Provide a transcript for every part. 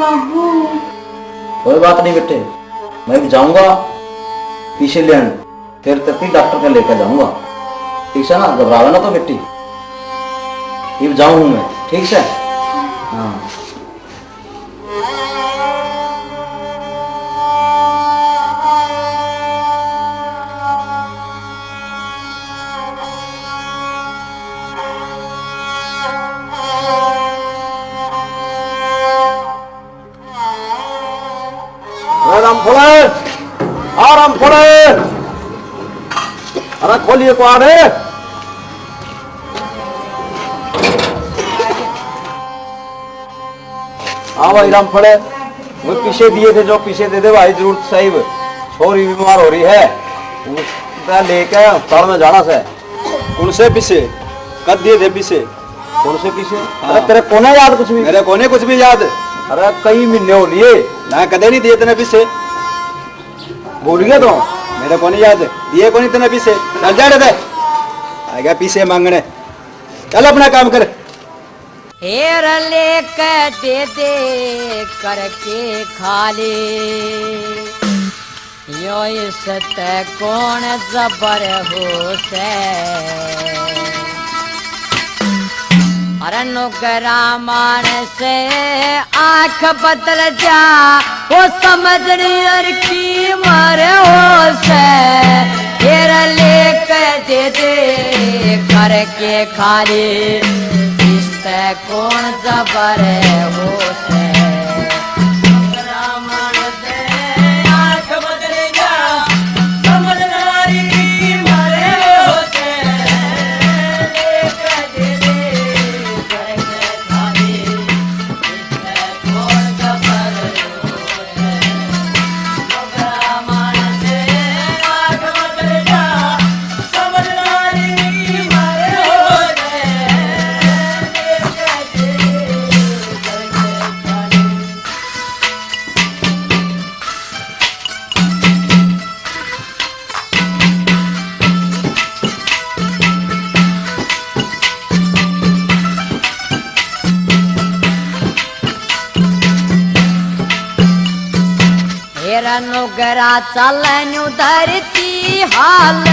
बाबू। कोई बात नहीं बेटे, मैं भी जाऊंगा पीछे लेने, फिर तक ही डॉक्टर का लेकर जाऊंगा। ठीक है ना, घबरावे ना तो बेटी, ये जाऊं मैं, ठीक है। हाँ रामफोड़े, रामफोड़े, अरे खोलिए कुआड़। हाँ भाई रामफोड़े, वो पीछे दिए थे, जो पीछे दे दे भाई, जरूर साहिब छोरी बीमार हो रही है, उसका लेके अस्पताल में जाना से। कौन से पीछे कद दिए थे पीछे? कौन से पीछे? हाँ। अरे तेरे को नहीं याद कुछ भी? मेरे को नहीं कुछ भी याद। अरे कई महीने हो लिए ना, कदे नहीं दिए तेने पीछे, भूल गया तो? मेरे को नहीं याद, दिए को नहीं तेने पीछे। चल जा रे, आ गया पीछे मांगने, चल अपना काम कर। हेर लेकर दे दे करके खाली, यो इस कौन जबर हो से। अरे नुकरा मान से आँख बदल जा, वो समझनी और की मर हो से। हेर लेकर दे दे करके खाली, कौन जबर हो से। नुगरा चलन धरती हाल,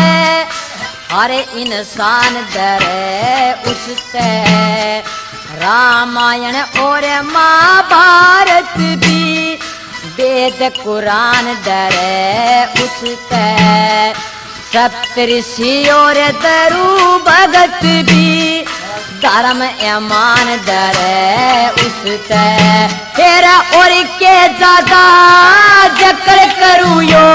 हर इंसान डरे उससे। रामायण और महाभारत भी, वेद कुरान डरे उससे। सप्तऋषि और दरु भगत भी, धर्म ईमान डरे उससे। तेरा और के ज्यादा जकर करूं यो,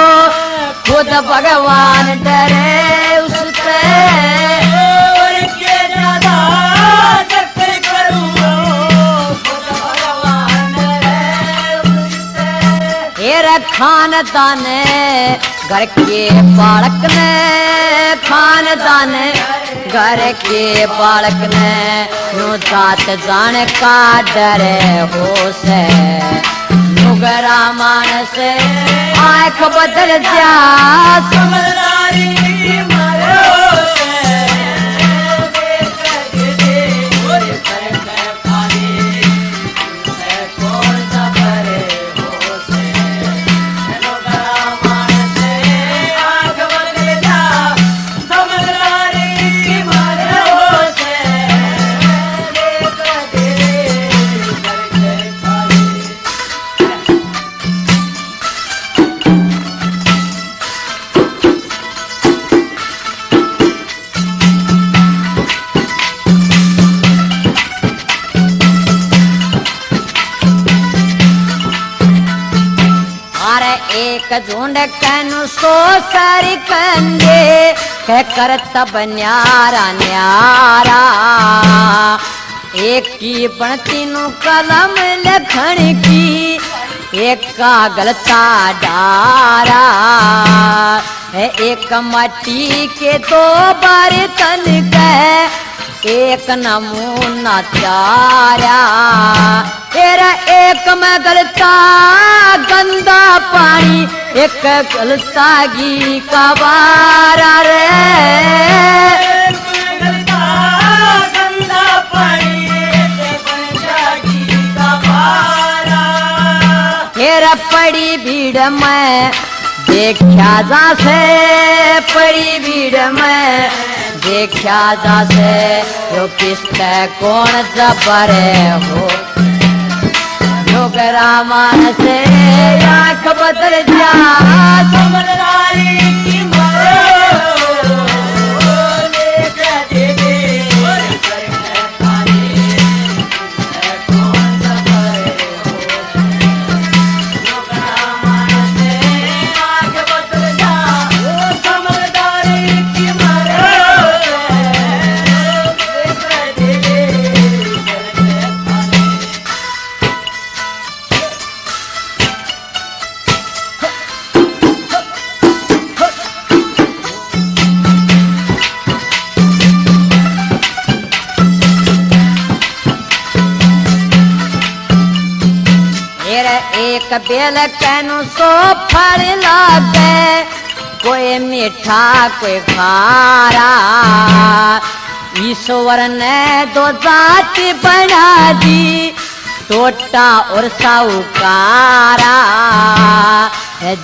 खुद भगवान डरे उससे। और के ज्यादा जकर करूं यो, खुद भगवान डरे उससे। तेरा खानदान घर के बालक ने, खानदान घर के बालक ने, नो जात जान का डरे हो से। नुगरा मानस आँख बदल जा, समझदारी की मरो से। एक झुंड कनु सो सर कंदे, कर तब न्यारा न्यारा। एक की बनती नु कलम लखन की, एक का गलता डारा। एक मट्टी के दो बर्तन के, एक नमूना चारा। तेरा एक में गलता गंदा पानी, एक गलता घी का बारा रे। गलता गंदा पानी, एक गलता घी का बारा। तेरा पड़ी भीड़ में देखा जा से, पड़ी भीड़ में देखा जा से, यो किसते कौन जबर हो, लोग रामान से आँख बदल जा, समझदारी की एक बेल कैनु सो फल लागे, कोई मीठा कोई खारा, ईश्वर ने दो जाति बना दी, टोटा और साहूकारा,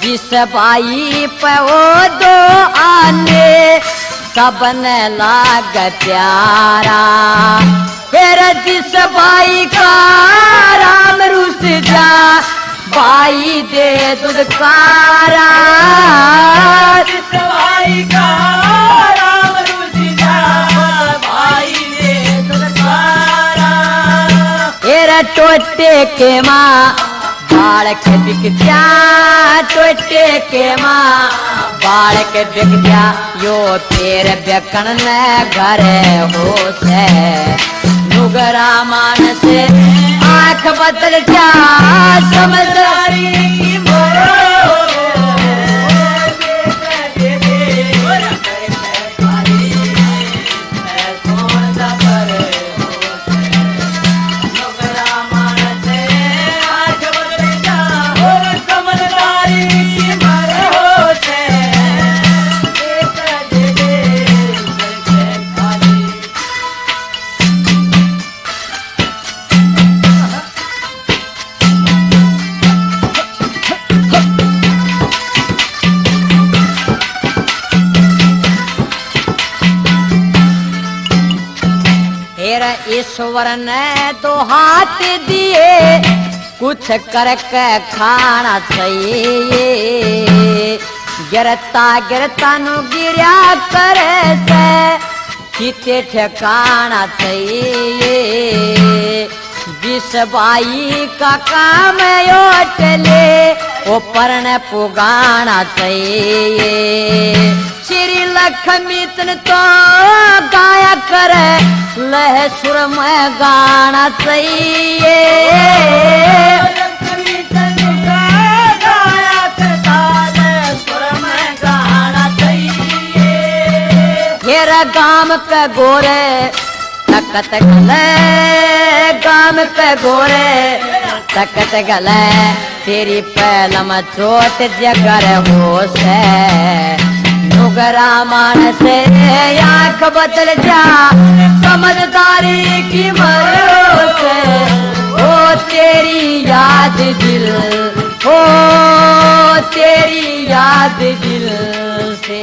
जिस भाई पे वो दो आने सबने लाग प्यारा, फिर जिस भाई का राम रुस जा, भाई दे दुदकारा, जिस भाई का राम रुस जा, भाई दे दुदकारा, तेरा टोटे के माँ बाल के बिक जा, टोटे के माँ बाल के बिक जा, यो तेरे बेकन ने घर हो से, नुगरा मान से आँख बदल जा, समझदारी की ईश्वर ने तो हाथ दिए, कुछ करके खाना चाहिए, गिरता गिरता नु गिरा करे से, किते ठिकाना चाहिए, जिस भाई का काम यो चले, वो परण पुगाना चाहिए, श्री लक्ष्मी तन तो गाया करे, लह सुर में गाना चाहिए, लक्ष्मी तन गाया करता, लह सुर में गाना चाहिए, हेरा गाम के गोरे तकत गले, गाम के गोरे तकत गले, तेरी पहलम चोट जगर हो से, नुगरा मान से आँख बदल जा, समझदारी की मरो से, ओ तेरी याद दिल, ओ तेरी याद दिल से